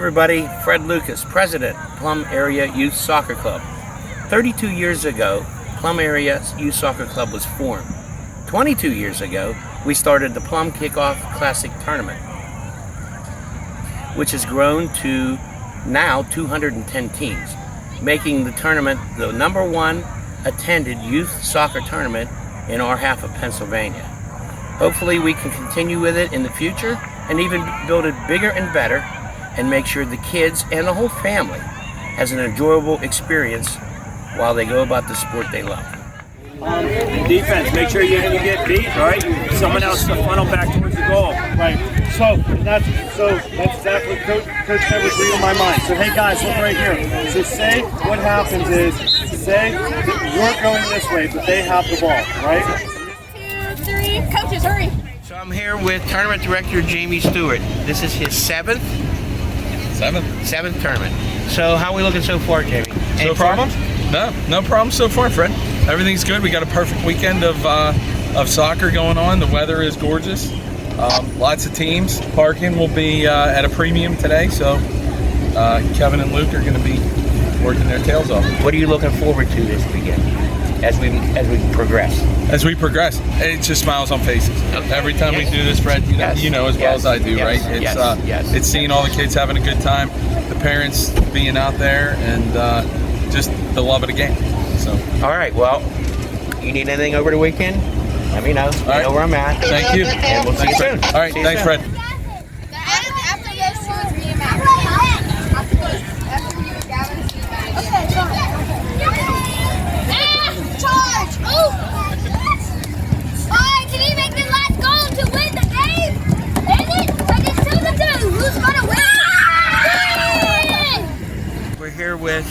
everybody, Fred Lucas, President, Plum Area Youth Soccer Club. 32 years ago, Plum Area Youth Soccer Club was formed. 22 years ago, we started the Plum Kickoff Classic Tournament, which has grown to now 210 teams, making the tournament the #1 attended youth soccer tournament in our half of Pennsylvania. Hopefully we can continue with it in the future and even build it bigger and better and make sure the kids and the whole family has an enjoyable experience while they go about the sport they love. Defense, make sure you didn't get beat, right? Someone else to funnel back towards the goal. Right. So that's exactly Coach Ted was reading my mind. So hey guys, look right here. So say what happens is, say that you're going this way, but they have the ball, right? 2, 3, coaches, hurry. So I'm here with Tournament Director Jamie Stewart. This is his seventh tournament. So how are we looking so far, Jamie? Any problems? No problems so far, Fred. Everything's good. We got a perfect weekend of soccer going on. The weather is gorgeous. Lots of teams. Parking will be at a premium today, so Kevin and Luke are going to be working their tails off. What are you looking forward to this weekend as we progress? As we progress, it's just smiles on faces. Okay. Every time we do this, Fred, you know as well as I do, right? It's seeing all the kids having a good time, the parents being out there, and just the love of the game. So. All right. Well, you need anything over the weekend? Let me know. You know where I'm at. Thank you. And we'll see you soon. All right. Thanks, Fred. After those 2 or 3 matches. After you Gavin, charge! Ooh! Alright, did he make the last goal to win the game? Is it? Like it's 2-2. Who's gonna win? We're here with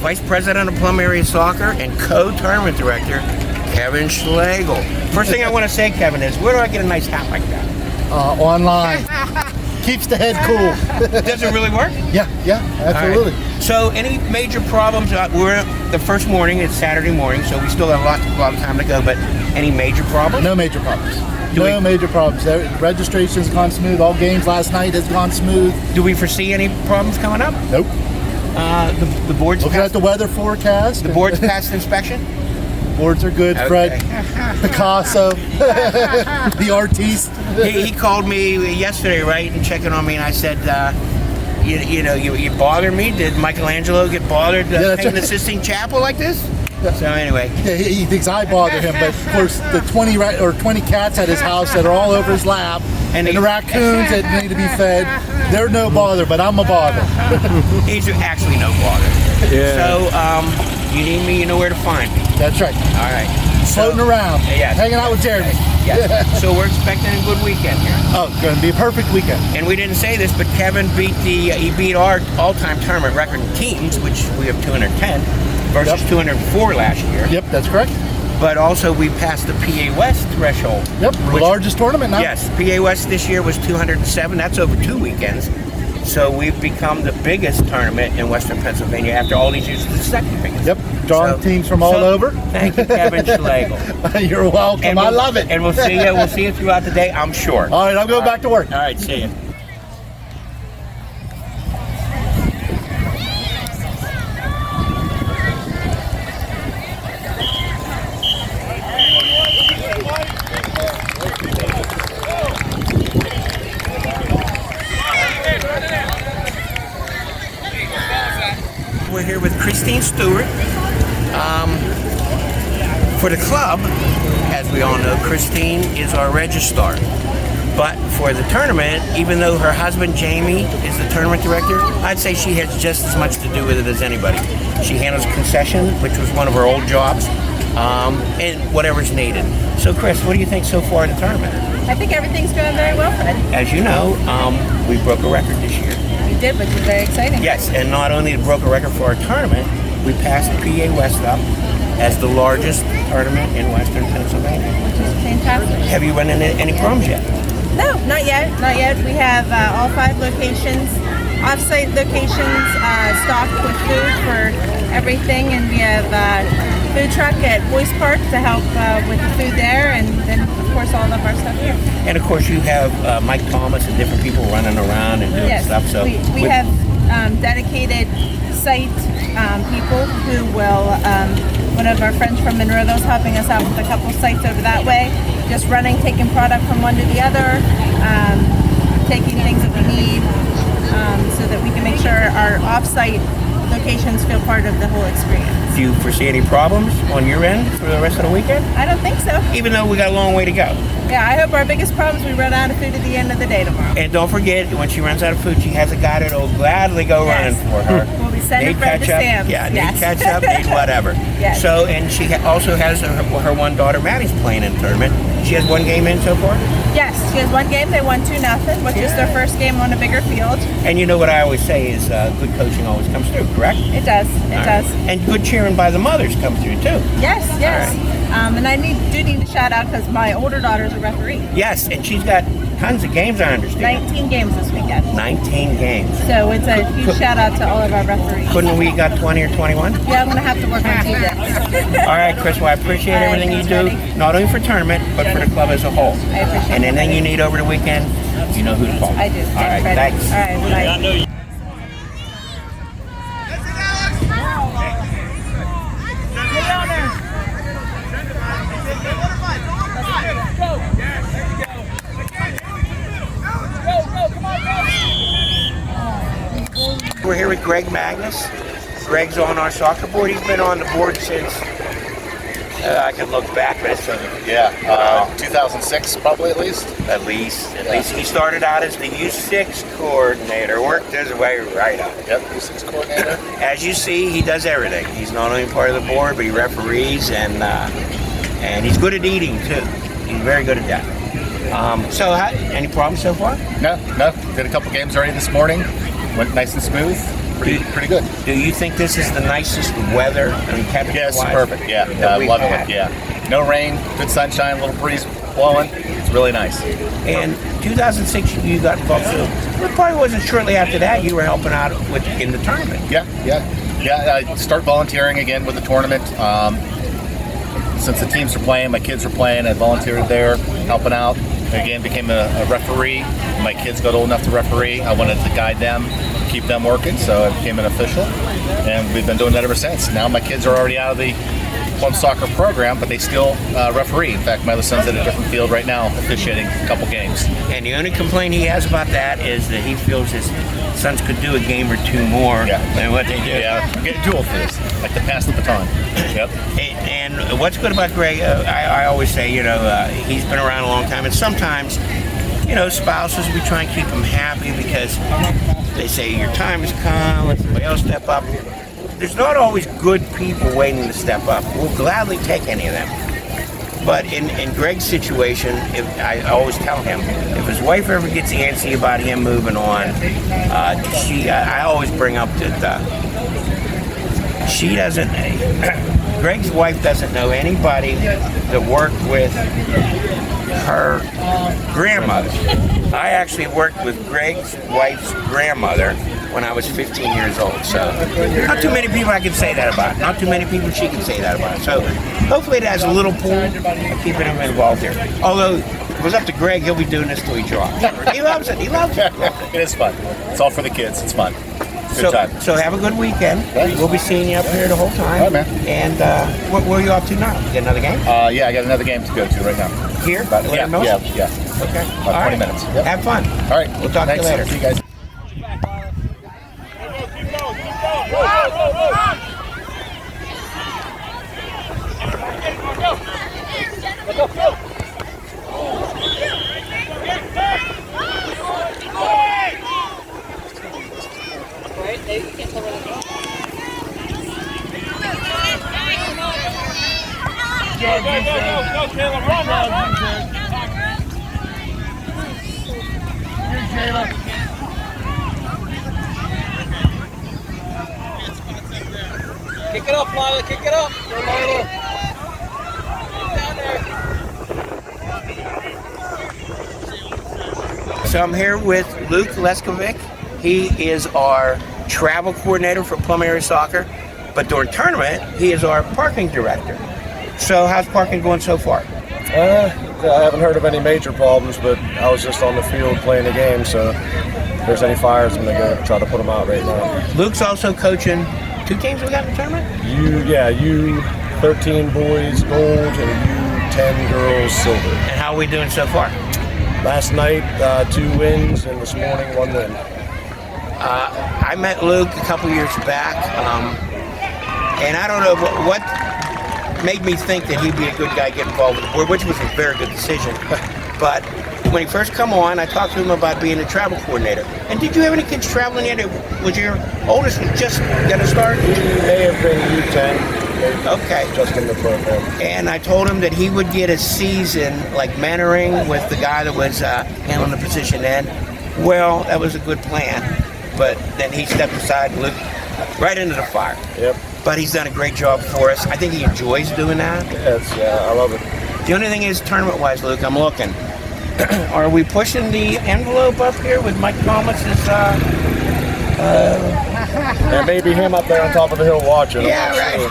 Vice President of Plum Area Soccer and Co-Tournament Director, Kevin Schlegel. First thing I want to say, Kevin, is where do I get a nice hat like that? Online. Keeps the head cool. Does it really work? Yeah, absolutely. Right. So any major problems? We're the first morning, it's Saturday morning, so we still have a lot of time to go, but any major problems? No major problems. Major problems. Registration's gone smooth. All games last night has gone smooth. Do we foresee any problems coming up? Nope. The board's looking at the weather forecast. The board's passed inspection? Boards are good, okay. Fred. Picasso, the artiste. He called me yesterday, right, and checking on me, and I said, you bother me? Did Michelangelo get bothered painting the Sistine Chapel like this? Yeah. So anyway. Yeah, he thinks I bother him, but of course the 20 cats at his house that are all over his lap, and the raccoons that need to be fed, they're no bother, but I'm a bother. He's actually no bother. Yeah. So, you need me, you know where to find me. That's right. All right. Floating around. Yeah. Hanging out with Jeremy. Yeah. So we're expecting a good weekend here. Oh, it's going to be a perfect weekend. And we didn't say this, but Kevin beat our all-time tournament record in teams, which we have 210 versus 204 last year. Yep, that's correct. But also we passed the PA West threshold. Yep, largest tournament now. Yes, PA West this year was 207. That's over 2 weekends. So we've become the biggest tournament in Western Pennsylvania after all these years. The second biggest. Yep, drawing teams from all over. Thank you, Kevin Schlegel. You're welcome. I love it. And we'll see you. We'll see you throughout the day, I'm sure. All right, I'm going back to work. All right, see you. We're here with Christine Stewart. For the club, as we all know, Christine is our registrar. But for the tournament, even though her husband Jamie is the tournament director, I'd say she has just as much to do with it as anybody. She handles concession, which was one of her old jobs, and whatever's needed. So Chris, what do you think so far in the tournament? I think everything's going very well, Fred. As you know, we broke a record this year. We did, which is very exciting. Yes, and not only broke a record for our tournament, we passed PA West up as the largest tournament in Western Pennsylvania. Which is fantastic. Have you run into any problems yet? No, not yet. Not yet. We have all 5 locations, off-site locations, stocked with food for everything, and we have food truck at Boyce Park to help with the food there, and then of course all of our stuff here. And of course you have Mike Thomas and different people running around and doing Yes, stuff. So we have dedicated site people who will, one of our friends from Monroeville is helping us out with a couple sites over that way, just running, taking product from one to the other, taking things that we need, so that we can make sure our off-site locations feel part of the whole experience. do you foresee any problems on your end for the rest of the weekend? I don't think so. Even though we got a long way to go. Yeah, I hope our biggest problem is we run out of food at the end of the day tomorrow. And don't forget, when she runs out of food, she has a guy that'll gladly go running for her. We'll be sending Need bread to ketchup, Sam's. yeah, Yes. need ketchup, need whatever. Yes. So, and she also has her one daughter, Maddie's playing in the tournament. She has one game in so far? Yes, she has one game. They won 2-0, which is their first game on a bigger field. And you know what I always say is good coaching always comes through, correct? It does. It does. And good cheering by the mothers comes through too. Yes, yes. All right. And I do need to shout out because my older daughter's a referee. Yes, and she's got tons of games, I understand. 19 games this weekend. 19 games. So it's a huge shout out to all of our referees. Couldn't we got 20 or 21? Yeah, I'm going to have to work on Tuesday. All right, Chris, well, I appreciate All right, everything you thanks, do, buddy. not only for tournament, but for the club as a whole. I appreciate And it. anything you need over the weekend, you know who to call. I do. All right, Freddie. thanks. All right, I bye. know you. We're here with Greg Magnus. Greg's on our soccer board. He's been on the board since, I can look back, but it's 2006 probably at least. At least. He started out as the U6 coordinator, worked his way right up. Yep, U6 coordinator. As you see, he does everything. He's not only part of the board, but he referees, and he's good at eating too. He's very good at that. So, any problems so far? No. Did a couple games already this morning. Went nice and smooth. Pretty good. Do you think this is the nicest weather? I mean, Yes, temperature-wise, perfect. Yeah, that I we've love had? it. Yeah, no rain, good sunshine, little breeze blowing. It's really nice. And 2006, you got involved. So it probably wasn't shortly after that you were helping out in the tournament. Yeah. I start volunteering again with the tournament. Since the teams were playing, my kids were playing. I volunteered there, helping out. Again, became a referee. When my kids got old enough to referee, I wanted to guide them, keep them working, so I became an official. And we've been doing that ever since. Now my kids are already out of the Plum soccer program, but they still referee. In fact, my other son's at a different field right now, officiating a couple games. And the only complaint he has about that is that he feels his sons could do a game or two more than what they do. Yeah, get dual for this, like to pass the baton. Yep. And what's good about Greg, I always say, he's been around a long time, and sometimes, spouses, we try and keep them happy because they say your time has come, let somebody else step up. There's not always good people waiting to step up. We'll gladly take any of them. But in Greg's situation, I always tell him, if his wife ever gets antsy about him moving on, I always bring up that she doesn't, Greg's wife doesn't know anybody that worked with her grandmother. I actually worked with Greg's wife's grandmother when I was 15 years old. So not too many people I can say that about. Not too many people she can say that about. So hopefully it has a little pull of keeping him involved here. Although if it goes up to Greg, he'll be doing this till he drops. He loves it. He loves it. It is fun. It's all for the kids. It's fun. Good time. So have a good weekend. Thanks. We'll be seeing you up here the whole time. All right, man. And where are you off to now? You got another game? Yeah, I got another game to go to right now. Here? About, Later, Mills? yeah. Okay. About All 20 right. minutes. Yep. Have fun. All right. We'll talk to you Thanks. later. See you guys. Kick it up, Lila. Kick it up. So I'm here with Luke Leskovic. He is our travel coordinator for Plum Area Soccer. But during tournament, he is our parking director. So how's parking going so far? I haven't heard of any major problems, but I was just on the field playing the game, so if there's any fires, I'm going to go try to put them out right now. Luke's also coaching 2 teams we got in the tournament? U13 boys gold and U10 girls silver. And how are we doing so far? Last night, 2 wins, and this morning 1 win. I met Luke a couple years back, and I don't know what made me think that he'd be a good guy to get involved with the board, which was a very good decision. But when he first come on, I talked to him about being a travel coordinator. And did you have any kids traveling yet? Was your oldest just going to start? He may have been U10. Okay. Just in the program. And I told him that he would get a season like mentoring with the guy that was handling the position then. Well, that was a good plan. But then he stepped aside and looked right into the fire. Yep. But he's done a great job for us. I think he enjoys doing that. Yes, I love it. The only thing is, tournament-wise, Luke, I'm looking. Are we pushing the envelope up here with Mike Thomas's? Maybe him up there on top of the hill watching. Yeah, right. Sure.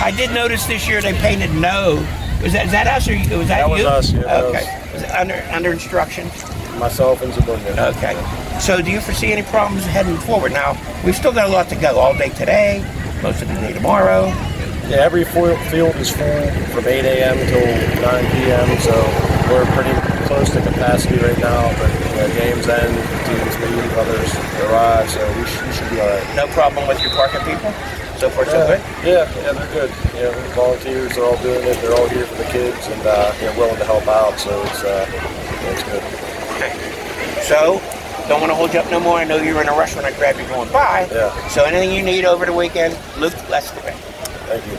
I did notice this year they painted no. Is that us or was that you? That was us. Yeah. Okay. Was it under instruction? Myself and Zabunya. Okay. So do you foresee any problems heading forward? Now, we've still got a lot to go. All day today, most of the day tomorrow. Yeah, every field is full from 8 a.m. till 9 p.m. So we're pretty close to capacity right now. But games end, teams leave, others arrive. So we should be all right. No problem with your parking people? So far, so good? Yeah, they're good. The volunteers are all doing it. They're all here for the kids and willing to help out. So it's good. Okay. So, don't want to hold you up no more. I know you're in a rush when I grab you going by. Yeah. So anything you need over the weekend, Luke, let's do it. Thank you.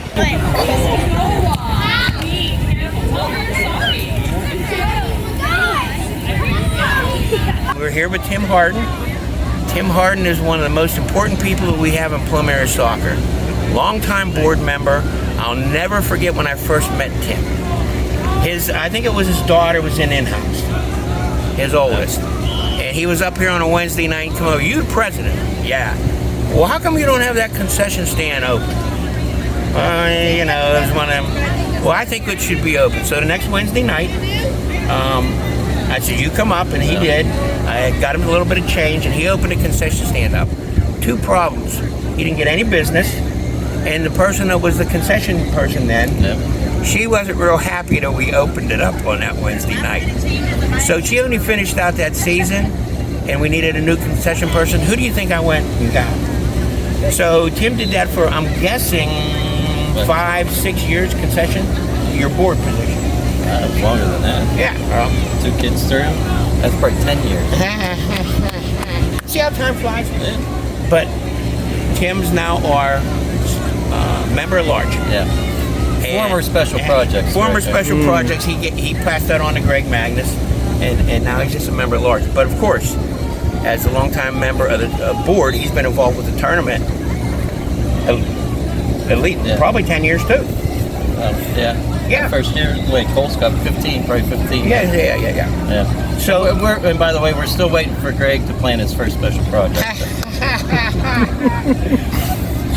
We're here with Tim Harden. Tim Harden is one of the most important people that we have in Plum area soccer. Longtime board member. I'll never forget when I first met Tim. I think it was his daughter was in-house, his oldest. And he was up here on a Wednesday night and come over, you the president? Yeah. Well, how come you don't have that concession stand open? It was one of them. Well, I think it should be open. So the next Wednesday night, I said, you come up, and he did. I got him a little bit of change, and he opened a concession stand up. 2 problems. He didn't get any business, and the person that was the concession person then, she wasn't real happy that we opened it up on that Wednesday night. So she only finished out that season, and we needed a new concession person. Who do you think I went and got? So Tim did that for, I'm guessing, 5-6 years concession, your board position. Longer than that. Yeah. 2 kids through. That's probably 10 years. See how time flies? Yeah. But Tim's now our member at large. Yeah. Former special projects. Former special projects. He passed that on to Greg Magnus, and now he's just a member at large. But of course, as a longtime member of the board, he's been involved with the tournament at least probably 10 years too. Yeah. First year. Wait, Cole's got 15, probably 15. Yeah. So and by the way, we're still waiting for Greg to plan his first special project.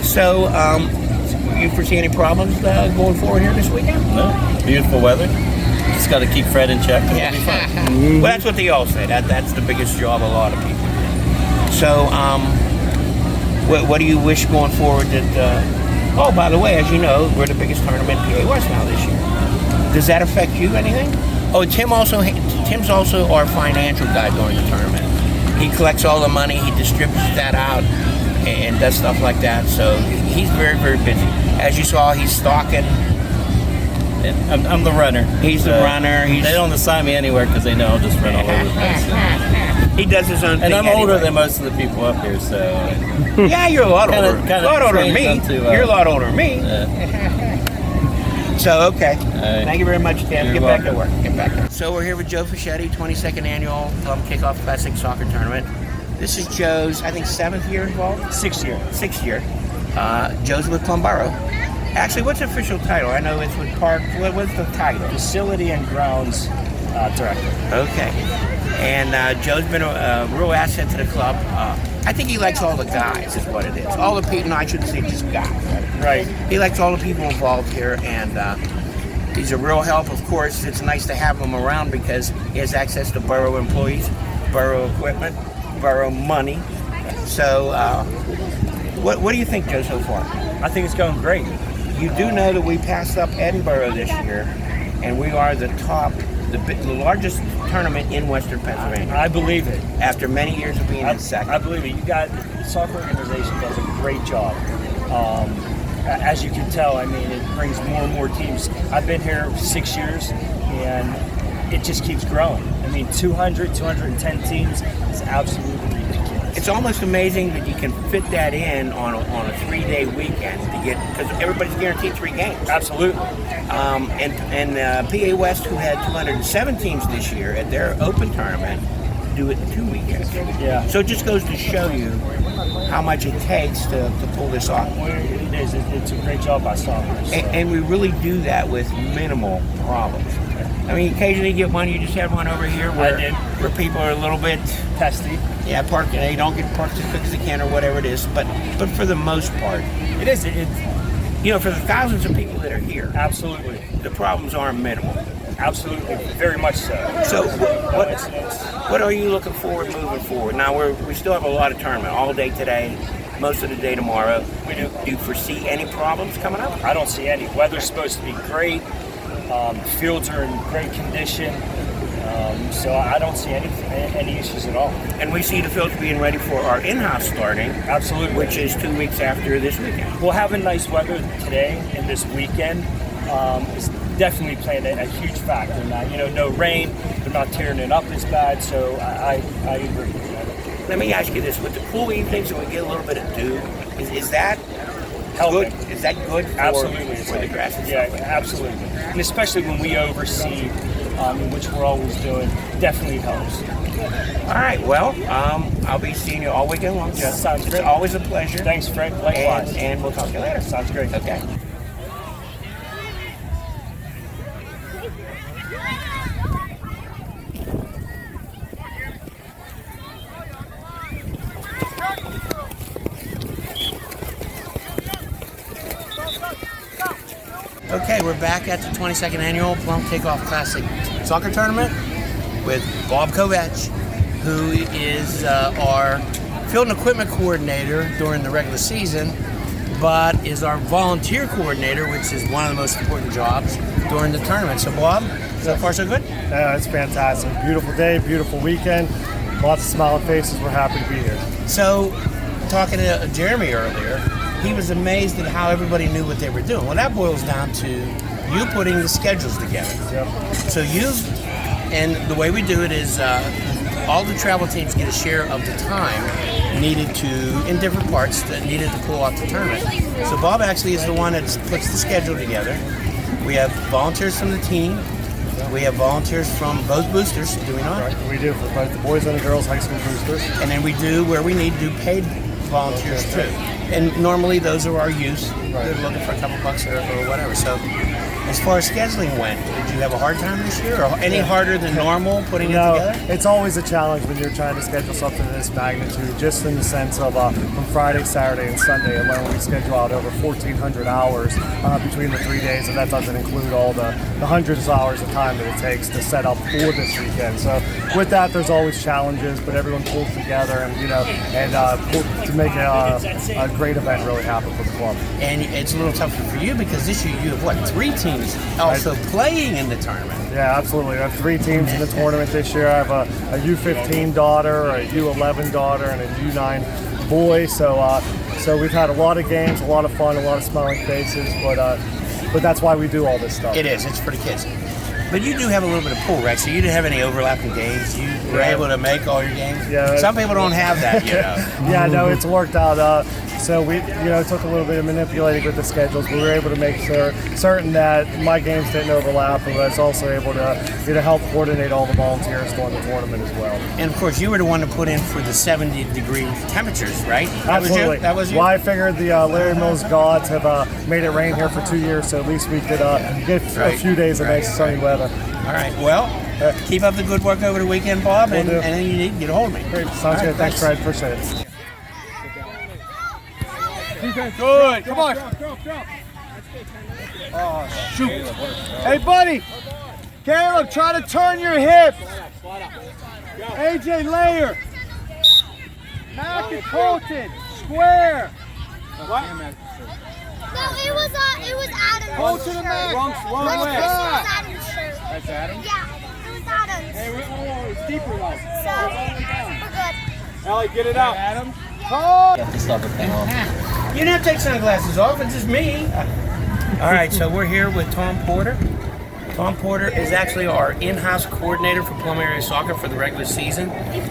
So, you foresee any problems going forward here this weekend? No. Beautiful weather. Just got to keep Fred in check. Yeah. Well, that's what they all say. That's the biggest job of a lot of people. So, what do you wish going forward that? Oh, by the way, as you know, we're the biggest tournament in PA West now this year. Does that affect you anything? Oh, Tim's also our financial guy during the tournament. He collects all the money, he distributes that out, and does stuff like that. So he's very, very busy. As you saw, he's stocking. I'm the runner. He's the runner. They don't assign me anywhere because they know I'll just run all over the place. He does his own thing. And I'm older than most of the people up here, so. Yeah, you're a lot older. A lot older than me. You're a lot older than me. So, okay. Thank you very much, Tim. Get back to work. So we're here with Joe Fischetti, 22nd annual Plum Kickoff Classic Soccer Tournament. This is Joe's, I think, 7th year involved? 6th year. 6th year. Joe's with Plum Borough. Actually, what's the official title? I know it's with Park. What's the title? Facility and Grounds Director. Okay. And Joe's been a real asset to the club. I think he likes all the guys, is what it is. All the people, no, I shouldn't say just guys. Right. He likes all the people involved here, and he's a real help. Of course, it's nice to have him around because he has access to borough employees, borough equipment, borough money. So, what do you think, Joe, so far? I think it's going great. You do know that we passed up Edinburgh this year, and we are the largest tournament in Western Pennsylvania. I believe it. After many years of being in second. I believe it. The soccer organization does a great job. As you can tell, I mean, it brings more and more teams. I've been here 6 years, and it just keeps growing. I mean, 210 teams is absolutely ridiculous. It's almost amazing that you can fit that in on a 3-day weekend to get, because everybody's guaranteed 3 games. Absolutely. And PA West, who had 207 teams this year at their open tournament, do it in 2 weekends. Yeah. So it just goes to show you how much it takes to pull this off. It is. It's a great job by soccer. So. And we really do that with minimal problems. I mean, occasionally you get one. You just had one over here where people are a little bit testy. Yeah, parked. They don't get parked as quick as they can, or whatever it is. But for the most part, it is. You know, for the thousands of people that are here, absolutely, the problems are minimal. Absolutely, very much so. So, what are you looking forward moving forward? Now we still have a lot of tournament all day today, most of the day tomorrow. We do. Do you foresee any problems coming up? I don't see any. Weather's supposed to be great. Fields are in great condition. So I don't see any issues at all. And we see the fields being ready for our in-house starting. Absolutely. Which is 2 weeks after this weekend. We'll have a nice weather today and this weekend. It's definitely playing a huge factor in that. You know, no rain, they're not tearing it up as bad, so I agree. Let me ask you this, with the cool evenings and we get a little bit of dew, is that helping? Good? Is that good for, absolutely. For the grass and stuff? Yeah, absolutely. And especially when we oversee, which we're always doing, definitely helps. All right, well, I'll be seeing you all weekend long, Jeff. Sounds great. It's always a pleasure. Thanks, Fred. Likewise. And we'll talk to you later. Sounds great. Okay. Okay, we're back at the 22nd Annual Plum Kickoff Classic Soccer Tournament with Bob Kovach, who is our field and equipment coordinator during the regular season, but is our volunteer coordinator, which is one of the most important jobs during the tournament. So Bob, so far so good? Yeah, it's fantastic. Beautiful day, beautiful weekend, lots of smiling faces. We're happy to be here. So, talking to Jeremy earlier, he was amazed at how everybody knew what they were doing. Well, that boils down to you putting the schedules together. Yep. So and the way we do it is all the travel teams get a share of the time needed in different parts that needed to pull off the tournament. So Bob actually is the one that puts the schedule together. We have volunteers from the team. We have volunteers from both boosters, do we not? Right, we do, for both the boys and the girls high school boosters. And then we do, where we need, do paid volunteers too. And normally those are our youth. They're looking for a couple bucks or whatever. So as far as scheduling went, did you have a hard time this year, or any harder than normal putting it together? It's always a challenge when you're trying to schedule something of this magnitude, just in the sense of from Friday, Saturday, and Sunday alone, we schedule out over 1,400 hours between the 3 days, and that doesn't include all the hundreds of hours of time that it takes to set up for this weekend. So with that, there's always challenges, but everyone pulls together and to make a great event really happen for the club. And it's a little tougher for you because this year you have 3 teams also playing in the tournament. Yeah, absolutely. I have 3 teams in the tournament this year. I have a U15 daughter, a U11 daughter, and a U9 boy. So we've had a lot of games, a lot of fun, a lot of smiling faces. But that's why we do all this stuff. It is. It's for the kids. But you do have a little bit of pool, right? So you didn't have any overlapping games. You were able to make all your games. Yeah. Some people don't have that, you know. Yeah, no, it's worked out. So we, took a little bit of manipulating with the schedules. We were able to make certain that my games didn't overlap, but I was also able to help coordinate all the volunteers during the tournament as well. And of course, you were the one to put in for the 70-degree temperatures, right? Absolutely. That was you? Well, I figured the Larry Mills gods have made it rain here for 2 years, so at least we could get a few days of nice sunny weather. All right. Well, Keep up the good work over the weekend, Bob, and do. then you need to get a hold of me. Great. Sounds good. Thanks, Fred. Appreciate it. Good. Come on. Oh, shoot. Hey, buddy. Caleb, try to turn your hips. AJ, layer. Mac and Colton, square. What? No, it was Adam's Colton and Mac. Wrong way. It was Adam's shirt. That's Adam? Yeah, it was Adam's. Hey, it's deeper though. So, we're good. Ellie, get it out. Adam. You have to stop it now. You don't have to take sunglasses off. It's just me. All right, so we're here with Tom Porter. Tom Porter is actually our in-house coordinator for Plum area soccer for the regular season,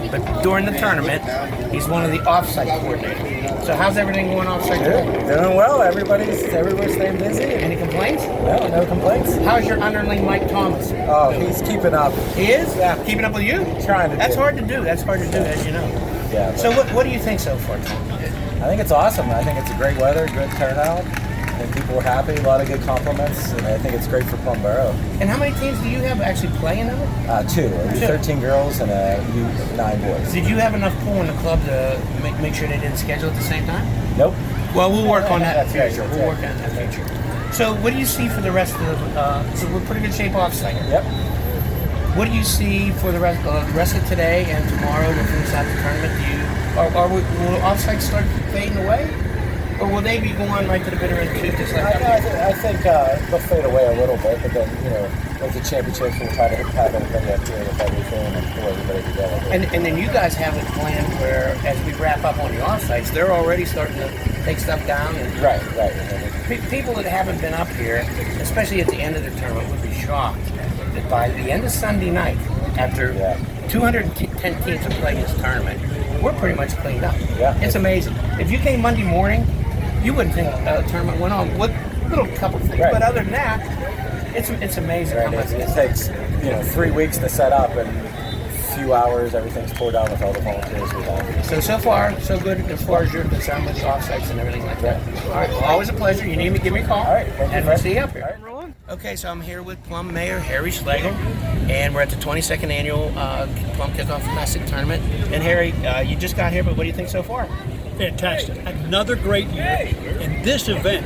but during the tournament, he's one of the off-site coordinators. So how's everything going off-site? Doing well. Everybody's staying busy. Any complaints? No complaints. How's your underling Mike Thomas? Oh, he's keeping up. He is? Yeah. Keeping up with you? Trying to. That's hard to do. That's hard to do, as you know. Yeah. So what do you think so far, Tom? I think it's awesome. I think it's a great weather, good turnout. I think people were happy, a lot of good compliments, and I think it's great for Plum Borough. And how many teams do you have actually playing in it? Two. 13 girls and 9 boys. Did you have enough pool in the club to make sure they didn't schedule at the same time? Nope. Well, we'll work on that in the That's future. right. We'll work on that in the future. So what do you see for the rest of the, so we're pretty good shape off-site. Yep. What do you see for the rest of today and tomorrow to finish out the tournament? Will off-site start fading away? Or will they be going right to the bitter end too, just like I think they'll fade away a little bit, but then, with the championships, we'll try to have everybody up here with everything and pull everybody together. And then you guys have it planned where, as we wrap up on the off-sites, they're already starting to take stuff down. And Right. People that haven't been up here, especially at the end of the tournament, would be shocked that by the end of Sunday night, after 210 teams have played this tournament, we're pretty much cleaned up. Yeah. It's amazing. If you came Monday morning, you wouldn't think the tournament went on with a little couple things, Right. but other than that, it's amazing how much It takes 3 weeks to set up, and a few hours everything's poured out with all the volunteers we have. So far, so good as far as you're concerned with the offsites and everything like that. All right, well, always a pleasure. You need me, give me a call. All right, thank you, and we'll Fred. see you up here. Okay, so I'm here with Plum Mayor Harry Schlegel, and we're at the 22nd annual Plum Kickoff Classic Tournament. And Harry, you just got here, but what do you think so far? Fantastic. Another great year. And this event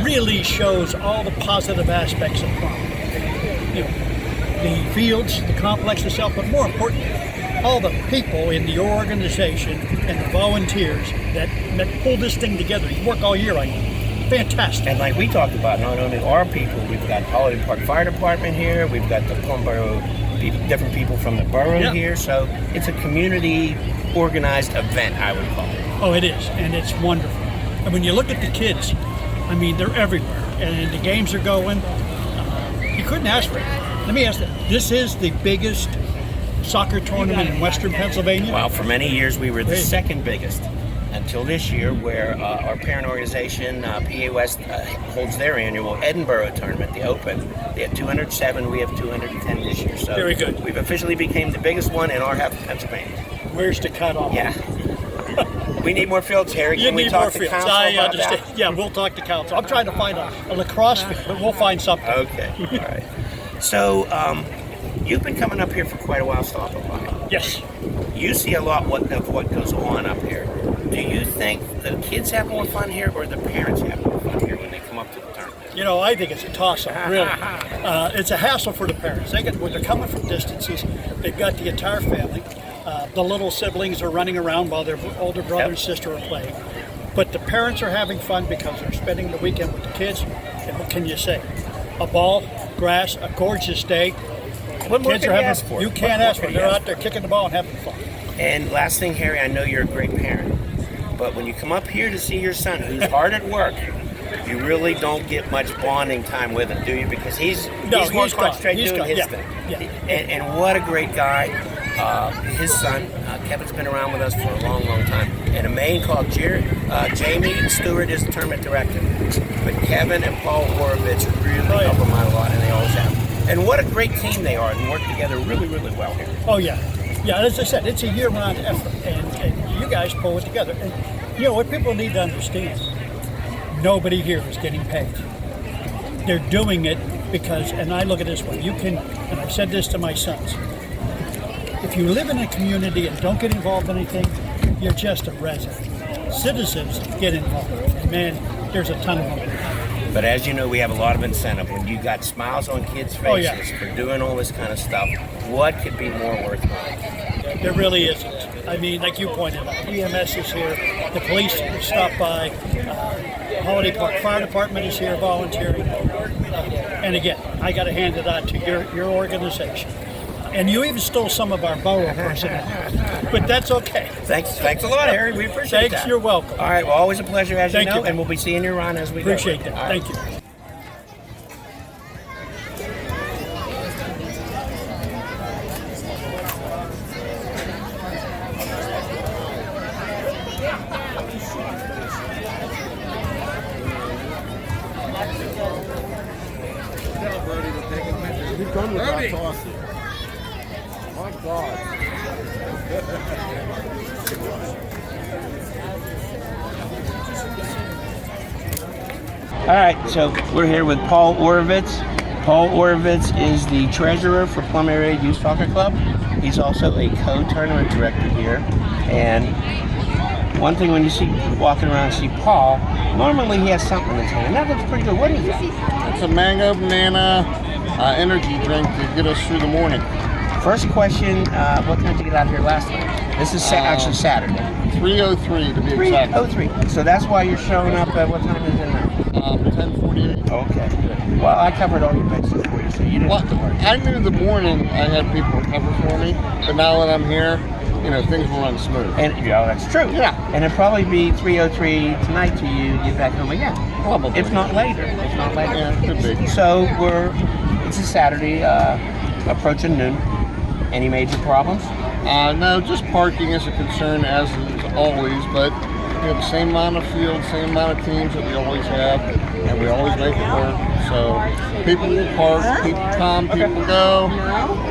really shows all the positive aspects of Plum. The fields, the complex itself, but more importantly, all the people in the organization and the volunteers that pull this thing together. You work all year on it. Fantastic. And like we talked about, not only our people, we've got Holiday Park Fire Department here, we've got the Plum Borough, different people from the borough here, so it's a community organized event, I would call it. Oh, it is, and it's wonderful. And when you look at the kids, I mean, they're everywhere, and the games are going. You couldn't ask for it. Let me ask you, this is the biggest soccer tournament in Western Pennsylvania? Well, for many years we were the second biggest, until this year, where our parent organization, PA West, holds their annual Edinburgh tournament, the Open. They have 207, we have 210 this year. So very good. We've officially became the biggest one in our half of Pennsylvania. Where's the cutoff? Yeah. We need more fields, Harry. You Can we need talk more to fields. council I about understand. that? Yeah, we'll talk to council. I'm trying to find a lacrosse field, but we'll find something. Okay, all right. So, you've been coming up here for quite a while, stopping by. Yes. You see a lot of what goes on up here. Do you think the kids have more fun here, or the parents have more fun here when they come up to the tournament? I think it's a toss-up, really. It's a hassle for the parents. When they're coming from distances, they've got the entire family. The little siblings are running around while their older brother and sister are playing. But the parents are having fun because they're spending the weekend with the kids. And what can you say? A ball, grass, a gorgeous day. What more Kids can are you having, ask for? you can't ask for it. They're out there kicking the ball and having fun. And last thing, Harry, I know you're a great parent, but when you come up here to see your son, who's hard at work, you really don't get much bonding time with him, do you? Because he's more concentrated doing his thing. Yeah. And what a great guy. His son, Kevin's been around with us for a long, long time. And a man called Jamie Stewart is the tournament director. But Kevin and Paul Horovitz really help him out a lot, and they always have. And what a great team they are, and work together really, really well here. Oh, yeah. Yeah, as I said, it's a year-round effort, and you guys pull it together. And what people need to understand, nobody here is getting paid. They're doing it because, and I look at it this way, you can and I've said this to my sons, if you live in a community and don't get involved in anything, you're just a resident. Citizens get involved, and man, there's a ton of them. But as you know, we have a lot of incentive. When you got smiles on kids' faces Oh, yeah. for doing all this kind of stuff, what could be more worthwhile? There really isn't. I mean, like you pointed out, EMS is here, the police stopped by, Holiday Park Fire Department is here volunteering. And again, I got to hand it out to your organization. And you even stole some of our borough personnel, but that's okay. Thanks a lot, Harry. We appreciate that. You're welcome. All right, well, always a pleasure, as Thank you know, you. and we'll be seeing you around as we Appreciate go. that. All right. Thank you. You're done without tossing. My God. All right, so we're here with Paul Orovitz. Paul Orovitz is the treasurer for Plum Area Youth Soccer Club. He's also a co-tournament director here. And one thing when you see walking around and see Paul, normally he has something in his hand. That looks pretty good. What is that? It's a mango banana energy drink to get us through the morning. First question, what time did you get out here last night? This is actually Saturday. 3:03 to be exact. 3:03. So that's why you're showing up at what time is it now? 10:48. Okay, good. Well, I covered all your bases for you, so you didn't have to worry. I knew the morning I had people cover for me, but now that I'm here, you know, things will run smooth. And yeah, that's true. Yeah. And it'll probably be 3:03 tonight till you get back home again. Probably. If not later. If not later. Yeah, it could be. So it's a Saturday, approaching noon. Any major problems? No, just parking is a concern as is always, but we have the same amount of field, same amount of teams that we always have, and we always make it work. So people will park, people come, people go.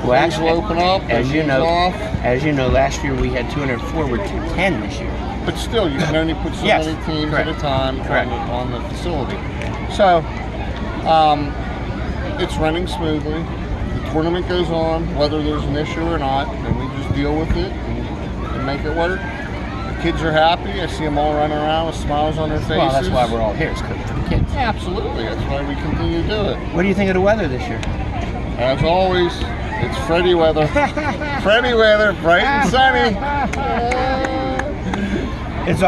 Well, actually, will open up, as you know, off. as you know, last year we had 204. We're 210 this year. But still, you can only put so Yes, many teams correct. at a time Correct. on the facility. So it's running smoothly. The tournament goes on, whether there's an issue or not, and we just deal with it and make it work. The kids are happy. I see them all running around with smiles on their faces. Well, that's why we're all here, is because of the kids. Absolutely. That's why we continue to do it. What do you think of the weather this year? As always, it's Freddy weather. Freddy weather, bright and sunny. It's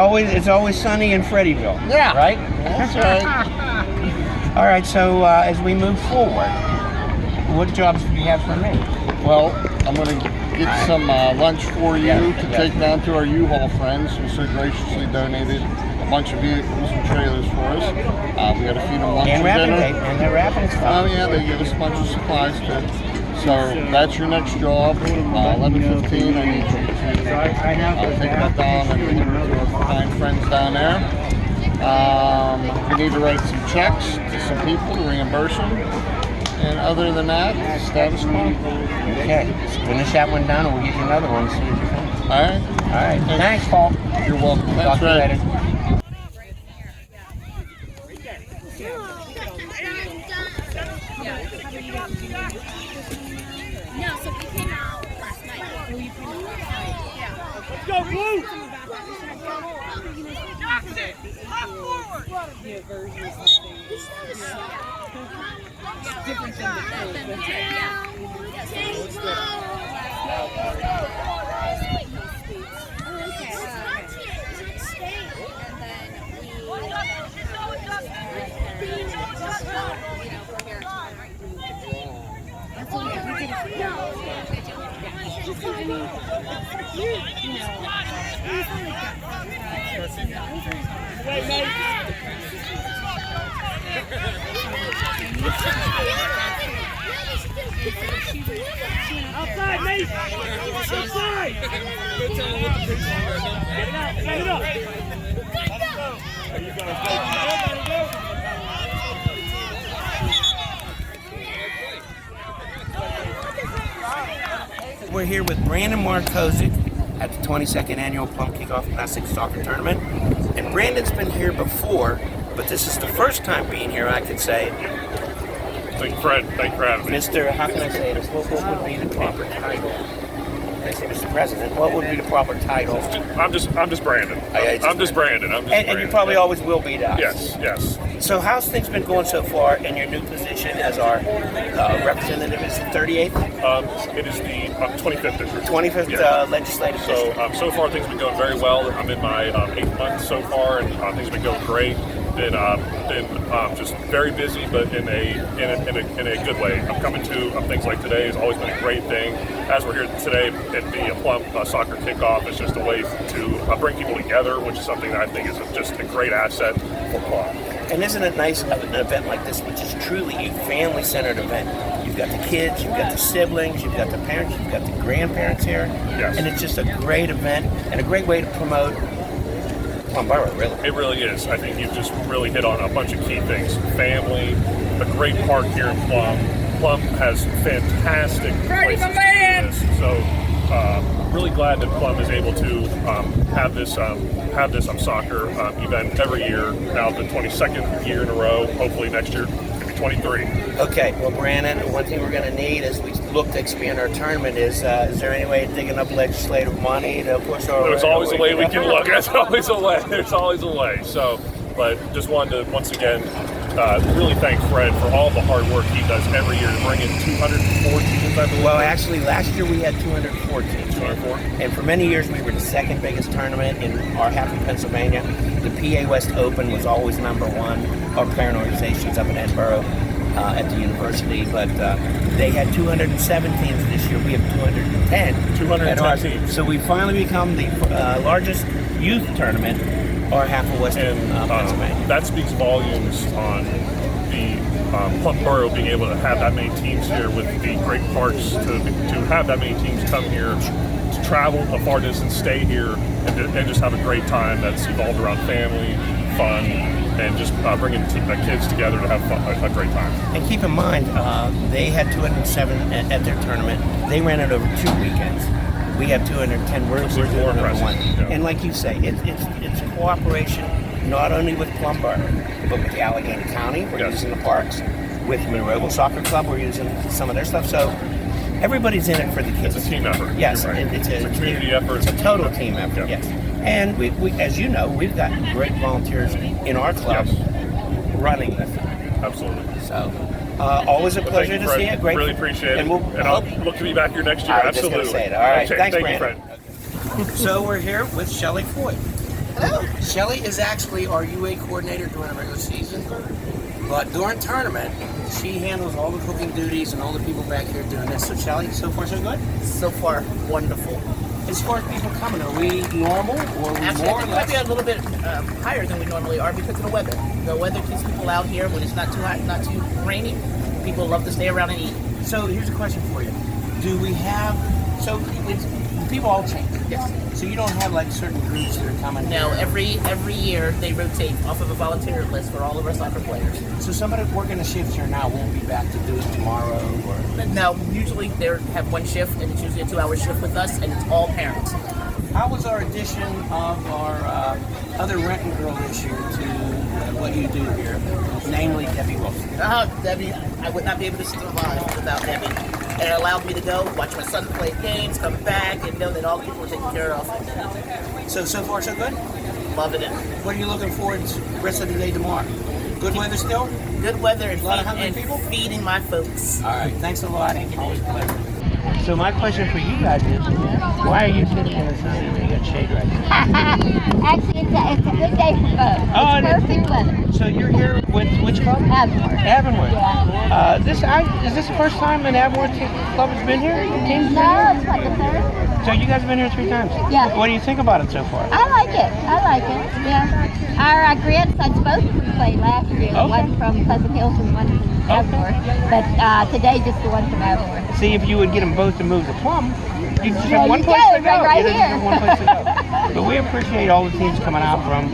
always sunny in Freddyville. Yeah. Right? That's right. All right, so as we move forward, what jobs do you have for me? Well, I'm going to get some lunch for you to take down to our U-Haul friends who so graciously donated a bunch of vehicles and trailers for us. We got to feed them lunch and dinner. And they're wrapping stuff. Oh yeah, they give us a bunch of supplies too. So that's your next job. 11:15. I need you to take that down and deliver to our kind friends down there. We need to write some checks to some people to reimburse them. And other than that, status quo. Okay, finish that one down and we'll get you another one as soon as you finish. All right. All right. Thanks, Paul. You're welcome. Talk Thanks, to you Ray. later. No, so we came out last night. Let's go, Blue! Different than the Outside, mate! Outside! Get it out, get it up! There you go, We're here with Brandon Markozik at the 22nd Annual Plum Kickoff Classic Soccer Tournament. And Brandon's been here before, but this is the first time being here, I could say. Thank you, Fred. Thank you for having me. Mr. How can I say this? What would be the proper title? I say, Mr. President, what would be the proper title? I'm just Brandon. I'm just Brandon. And you probably always will be that. Yes. So how's things been going so far in your new position as our representative? Is it 38th? It is the 25th district. 25th legislative district. So far things have been going very well. I'm in my 8th month so far, and things have been going great. Been just very busy, but in a good way. I'm coming to things like today has always been a great thing. As we're here today at the Plum soccer kickoff, it's just a way to bring people together, which is something that I think is just a great asset for Plum. And isn't it nice of an event like this, which is truly a family-centered event? You've got the kids, you've got the siblings, you've got the parents, you've got the grandparents here. Yes. And it's just a great event and a great way to promote Plum Borough, really. It really is. I think you've just really hit on a bunch of key things. Family, a great park here in Plum. Plum has fantastic places to do this. So really glad that Plum is able to have this soccer event every year. Now the 22nd year in a row. Hopefully next year it'll be 23. Okay. Well, Brandon, one thing we're going to need as we look to expand our tournament is there any way of digging up legislative money to push our? There's always a way we can look. There's always a way. There's always a way. So, but just wanted to once again really thank Fred for all the hard work he does every year to bring in 204 teams, I believe. Well, actually, last year we had 204 teams. 204? And for many years we were the second biggest tournament in our half of Pennsylvania. The PA West Open was always number one. Our parent organizations up in Edinburgh at the university, but they had 207 teams this year. We have 210. 210 teams. So we finally become the largest youth tournament or half of Western Pennsylvania. That speaks volumes on the Plum Borough being able to have that many teams here with the great parks, to have that many teams come here, to travel a far distance, stay here, and just have a great time that's evolved around family, fun, and just bringing kids together to have a great time. And keep in mind, they had 207 at their tournament. They ran it over 2 weekends. We have 210. We're doing number one. Yeah. And like you say, it's cooperation not only with Plum Borough, but with the Allegheny County. We're using the parks. With Monroeville Soccer Club, we're using some of their stuff. So everybody's in it for the kids. It's a team effort. Yes, right. it's a community effort. It's a total team effort. Yes. And we, as you know, we've got great volunteers in our club running this. Absolutely. So. Always a pleasure to see you. Great. Really appreciate it. And I'll look to be back here next year. I was Absolutely. just going to say it. All right. Okay. Thanks, Thank Brandon. you, Fred. So we're here with Shelly Foy. Hello. Shelly is actually our UA coordinator during the regular season, but during tournament, she handles all the cooking duties and all the people back here doing this. So Shelly, so far so good? So far, wonderful. As far as people coming, are we normal or are we Actually, more I or think we might less? be a little bit higher than we normally are because of the weather. The weather keeps people out here when it's not too hot, not too rainy. People love to stay around and eat. So here's a question for you. Do we have, so it's, people all change. Yes. So you don't have like certain groups that are coming Now, here? every year they rotate off of a volunteer list for all of our soccer players. So somebody working a shift here now won't be back to do it tomorrow or? Now, usually they have one shift and it's usually a 2-hour shift with us and it's all parents. How was our addition of our other renting girl this year to what you do here, namely Debbie Wilson? Debbie, I would not be able to survive without Debbie. And it allowed me to go watch my son play games, come back, and know that all people were taken care of. So far so good? Loving it. What are you looking forward to the rest of the day tomorrow? Good weather still? Good weather and, A lot of hungry people? feeding my folks. All right, thanks a lot. Always a pleasure. So my question for you guys is, why are you sitting in the sun? You got shade right now. Actually, it's a good day for both. It's perfect weather. So you're here with which club? Avonworth. Avonworth. Yeah. Is this the first time an Avonworth club has been here? Team's been No, here? it's like the third. So you guys have been here 3 times? Yeah. What do you think about it so far? I like it. Yeah. Our grandsons both of them played last year. Okay. One from Pleasant Hills and one from Avonworth. But today, just the one from Avonworth. See, if you would get them both to move to Plum, you just There have one you place go, to go. right You just here. have one place to go. But we appreciate all the teams coming out from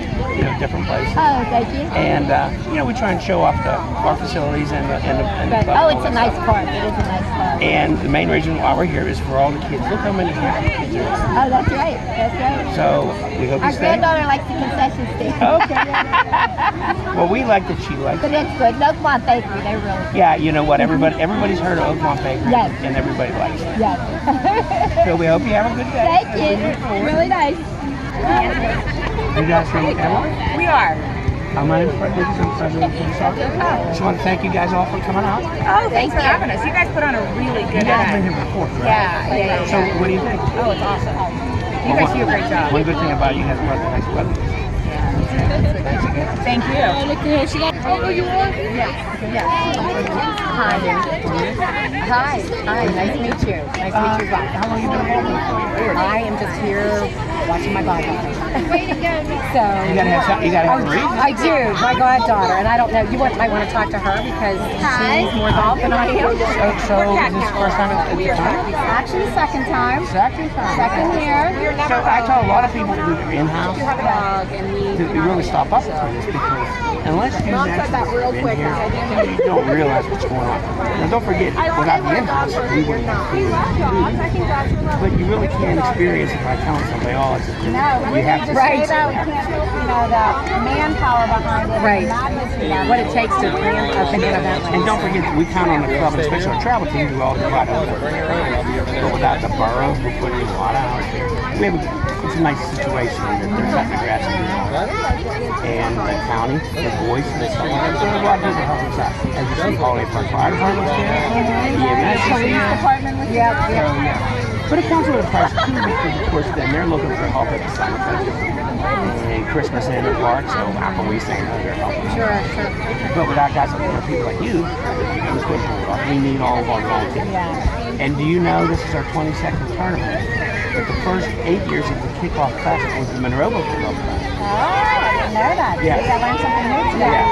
different places. Oh, thank you. And we try and show off our facilities and the Right. club. Oh, it's a nice park. It is a nice park. And the main reason why we're here is for all the kids. Look how many happy kids kids. Oh, that's right. That's right. So we hope Our you stay. granddaughter likes the concession stand. Okay. Well, we like that she likes But it. it's good. No, come on, thank you. They're really good. Yeah, you know what? Everybody's heard of Oakmont Bakery, Yes. and everybody likes it. Yes. So we hope you have a good day. Thank you. Really nice. You guys from Emma? We are. My name's Fred Lucas. I'm president of the soccer. I just want to thank you guys all for coming out. Oh, thanks for having us. You guys put on a really good You guys have been event. here before, right? Yeah. So what do you think? Oh, it's awesome. You guys do a great job. One good thing about you guys brought the nice weather. Thanks again. Thank you. Oh, you are? Yes. Hi. Hi. Hi. Nice to meet you. Nice to meet you both. How long have you been involved? I am just here watching my goddaughter. So You gotta have a reason. I do. My goddaughter, and I don't know. You might want to talk to her because she's more involved than I am. So is this the first time at the time? Actually, second time. Second time. Second year. So I tell a lot of people who are in-house You have a dog, and we to really stop up for this because unless you've Mom said that real actually quick. been here, you don't realize what's going on. Now don't forget, without the in-house, we wouldn't have food. But you really can't experience it by telling somebody, oh, it's a you have to Right. say We can't, the manpower behind it. Right. Not What it takes to plan an event like And don't forget, we count on the club, and especially our travel team, do all the right over. But without the borough, who put in a lot of hours here, it's a nice situation that they're cutting the grass and the county, the voice, and stuff like that. So a lot of people help us out. As you see, Holiday Park Fire Department's here, EMS is here. Yeah. But it comes with a price too, because of course then they're looking for help at the summer festival and Christmas in the park. So how can we say no? They're helping. Sure. But without guys like people like you, we need all of our volunteers. Yeah. And do you know this is our 22nd tournament? But the first 8 years of the Kickoff Classic was the Monroe Kickoff Classic. Oh, I didn't know that. Yeah. I learned something new today.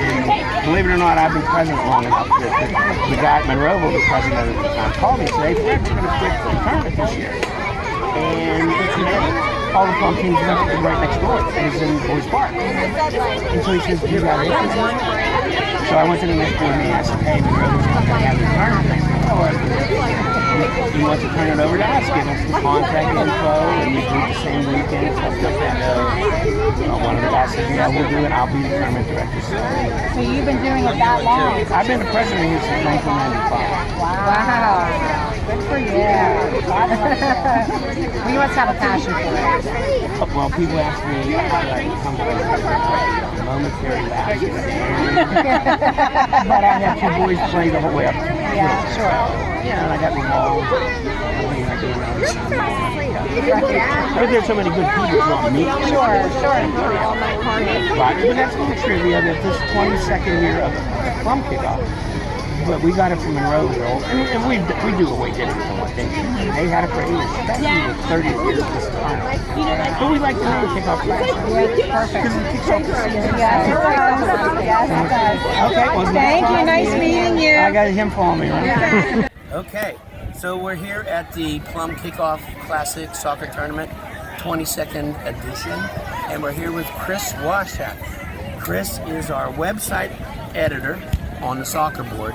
And believe it or not, I've been president long enough that the guy at Monroe, the president at the time, called me and said, hey, Fred, we're going to quit the tournament this year. And all the Plum teams went right next door. It was in Boys Park. And so he says, you got it. So I went to the next board meeting. I said, hey, Monroe's going to have the tournament. They said, oh, he wants to turn it over to us, give us the contact info, and we do the same weekend, stuff like that. One of the guys said, yeah, we'll do it. I'll be the tournament director. So you've been doing it that long? I've been the president here since 1995. Wow. Good for you. Well, you must have a passion for it. Well, people ask me how did I come to this momentary lapse. But I had two boys play the whole way up. Yeah, sure. And I got involved. But there's so many good people not me. Sure. But that's a little trivia that this 22nd year of the Plum Kickoff. But we got it from Monroeville, and we do it way different than what they do. They had it for 8 years, especially the 30th year of this time. But we like to name Kickoff Class. Perfect. Because it kicks off the season. Yes, it does. Okay, well, Thank you. Nice meeting you. I got him following me, right? Okay, so we're here at the Plum Kickoff Classic Soccer Tournament, 22nd edition, and we're here with Chris Washak. Chris is our website editor on the soccer board,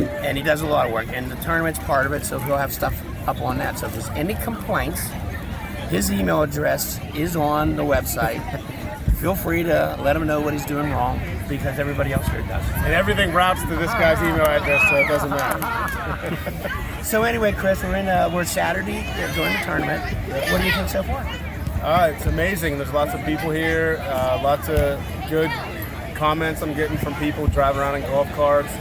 and he does a lot of work, and the tournament's part of it, so he'll have stuff up on that. So if there's any complaints, his email address is on the website. Feel free to let him know what he's doing wrong, because everybody else here does. And everything routes to this guy's email address, so it doesn't matter. So anyway, Chris, we're Saturday during the tournament. What do you think so far? It's amazing. There's lots of people here, lots of good comments I'm getting from people driving around in golf carts,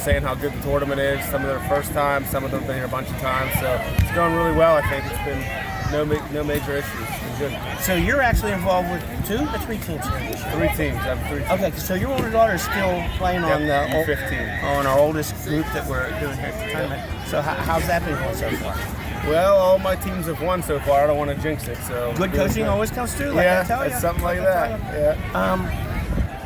saying how good the tournament is. Some of their first time, some of them have been here a bunch of times. So it's going really well. I think it's been no major issues. It's been good. So you're actually involved with 2 or 3 teams here this year? 3 teams. I have 3 teams. Okay, so your older daughter is still playing on the 15. On our oldest group that we're doing here at the tournament. So how's that been going so far? Well, all my teams have won so far. I don't want to jinx it. So good coaching always comes through. Like I tell you. It's something like that. Yeah.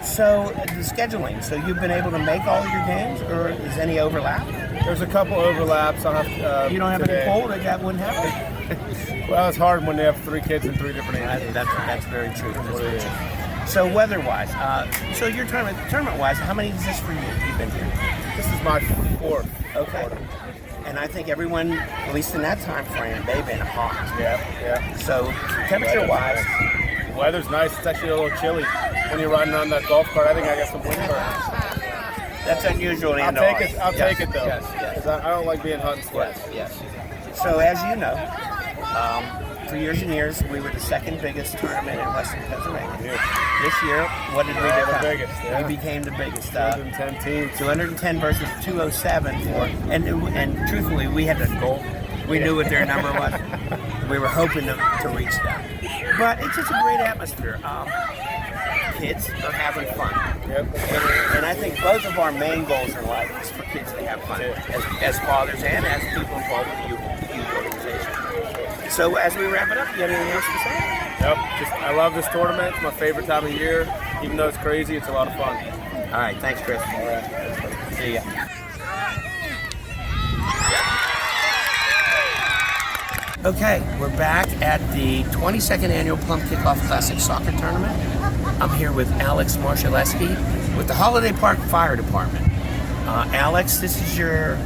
So the scheduling. So you've been able to make all of your games, or is any overlap? There's a couple overlaps. I'll have you don't have today. any pull that wouldn't happen. Well, it's hard when they have 3 kids in 3 different ages. That's very true. That's very true. So weather-wise, so your tournament-wise, how many is this for you? You've been here. This is my 4th. Okay. And I think everyone, at least in that time frame, they've been hot. Yeah. So temperature-wise, The weather's nice. It's actually a little chilly when you're riding on that golf cart. I think I got some windburn. that's unusual. I'll take it. I'll take it though. Yes. 'Cause I don't like being hot and sweat. Yes. So as you know, for years and years, we were the second biggest tournament in Western Pennsylvania. This year, what did we become? The biggest. Yeah. We became the biggest. 210 teams. 210 versus 207 and truthfully, we had the goal. We knew what their number was. We were hoping to reach that. But it's just a great atmosphere. Kids are having fun. And I think both of our main goals in life is for kids to have fun, as fathers and as people involved with the youth organization. So as we wrap it up, you got anything else to say? Yep. I love this tournament. It's my favorite time of year. Even though it's crazy, it's a lot of fun. All right. Thanks, Chris. All right. See ya. Okay, we're back at the 22nd Annual Plum Kickoff Classic Soccer Tournament. I'm here with Alex Marshaleski with the Holiday Park Fire Department. Alex, this is your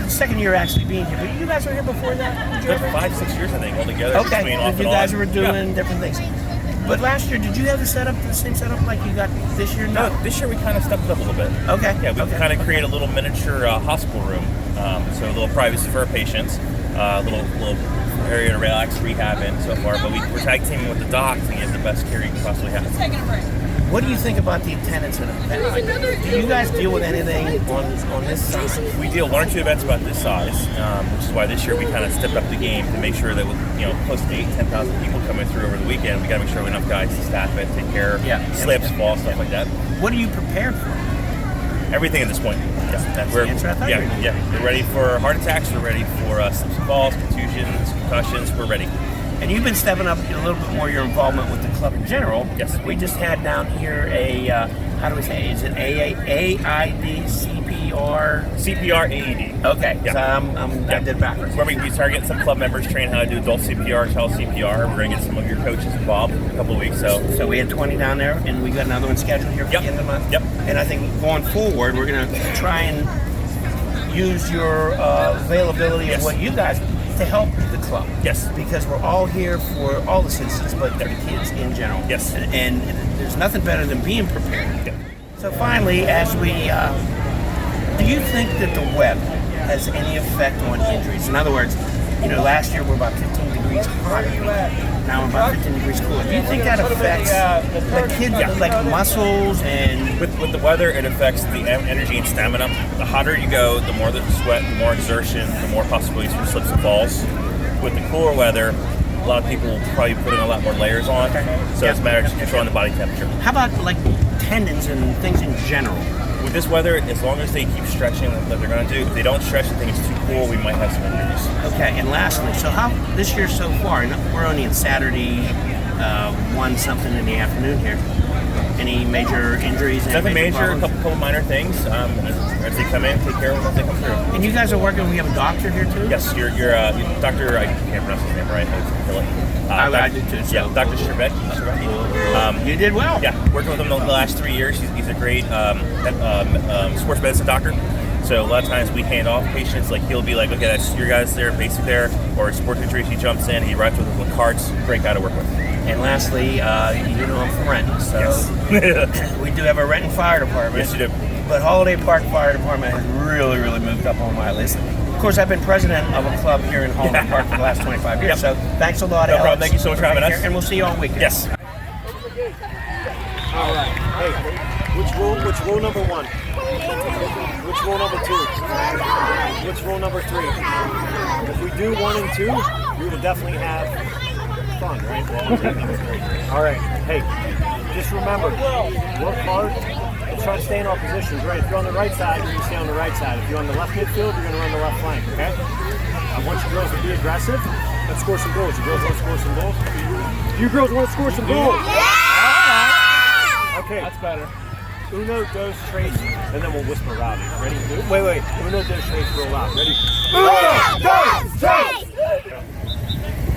second year actually being here, but you guys were here before that? It's been 5-6 years, I think, altogether. Okay, between off you and guys on. were doing different things. But last year, did you have the same setup like you got this year? No, this year we kind of stepped it up a little bit. Okay. Yeah, we kind of created a little miniature hospital room, so a little privacy for our patients, a little area to relax, rehab in so far. But we're tag teaming with the doc to get the best care you can possibly have. What do you think about the attendance at an event like this? Do you guys deal with anything on this size? We deal 1 or 2 events about this size, which is why this year we kind of stepped up the game to make sure that with close to 8,000-10,000 people coming through over the weekend, we got to make sure we have enough guys to staff it, take care, slips, falls, stuff like that. What are you prepared for? Everything at this point. That's the answer I thought you were gonna yeah. We're ready for heart attacks. We're ready for slips and falls, contusions, concussions. We're ready. And you've been stepping up a little bit more your involvement with the club in general. Yes. We just had down here a, how do we say, is it AID, CPR? CPR, AED. Okay, Yeah. so I did backwards. Where we start getting some club members train how to do adult CPR, child CPR. We're going to get some of your coaches involved in a couple of weeks. So we had 20 down there, and we got another one scheduled here for the end of the month. Yep. And I think going forward, we're going to try and use your availability of what you guys to help the club. Yes. Because we're all here for all the citizens, but for the kids in general. Yes. And there's nothing better than being prepared. So finally, as we, do you think that the weather has any effect on injuries? In other words, last year we're about 15 degrees hotter. Now we're about 15 degrees cooler. Do you think that affects the kids, like muscles and... With the weather, it affects the energy and stamina. The hotter you go, the more the sweat, the more exertion, the more possibilities for slips and falls. With the cooler weather, a lot of people will probably put in a lot more layers on. So it's a matter of controlling the body temperature. How about like tendons and things in general? With this weather, as long as they keep stretching like they're going to do, if they don't stretch and think it's too cool, we might have some injuries. Okay, and lastly, so how this year so far, and we're only on Saturday, 1 something in the afternoon here. Any major injuries? Nothing major, a couple minor things. As they come in, take care of them as they come through. And you guys are working, we have a doctor here too? Yes, your doctor, I can't pronounce his name right. I did too. Yeah, Dr. Sherbet. You did well. Yeah, working with him the last 3 years. He's a great sports medicine doctor. So a lot of times we hand off patients, like he'll be like, okay, that's your guys there, basic there, or sports injuries, he jumps in, he rides with them with carts, great guy to work with. And lastly, you know I'm from Renton, so yes. We do have a Renton Fire Department. Yes, you do. But Holiday Park Fire Department has really, really moved up on my list. Of course, I've been president of a club here in Holiday Park for the last 25 years, so thanks a lot, No Alex. problem. Thank you so much for having us. And we'll see you all weekend. Yes. All right. Hey, which rule number 1? Which rule number 2? Which rule number 3? If we do 1 and 2, we will definitely have fun, right? All right. Hey, just remember, work hard and try to stay in our positions, right? If you're on the right side, you're going to stay on the right side. If you're on the left midfield, you're going to run the left flank, okay? I want you girls to be aggressive. Let's score some goals. You girls want to score some goals? You girls want to score some goals? Yeah! Okay. That's better. Uno, dos, tres, and then we'll whisper loud. Ready? Wait. Uno, dos, tres, real loud. Ready? Uno, dos, tres!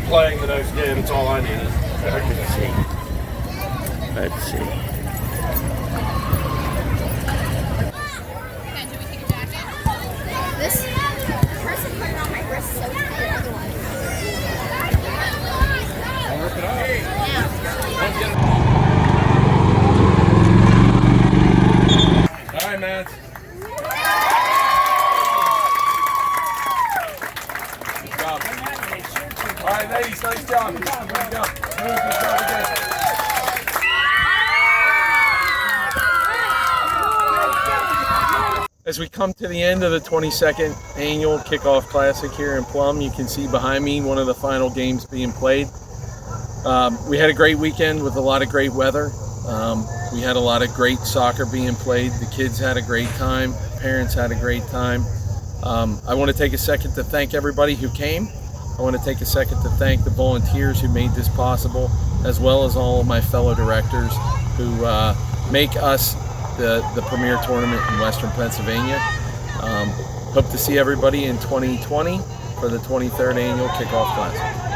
Playing the next game, that's all I need. Let's see. This person All right, man. Good job. All right, ladies, nice job. Here we go. Good job again. As we come to the end of the 22nd annual Kickoff Classic here in Plum, you can see behind me one of the final games being played. We had a great weekend with a lot of great weather. We had a lot of great soccer being played. The kids had a great time. Parents had a great time. I want to take a second to thank everybody who came. I want to take a second to thank the volunteers who made this possible, as well as all of my fellow directors who make us the premier tournament in Western Pennsylvania. Hope to see everybody in 2020 for the 23rd annual Kickoff Classic.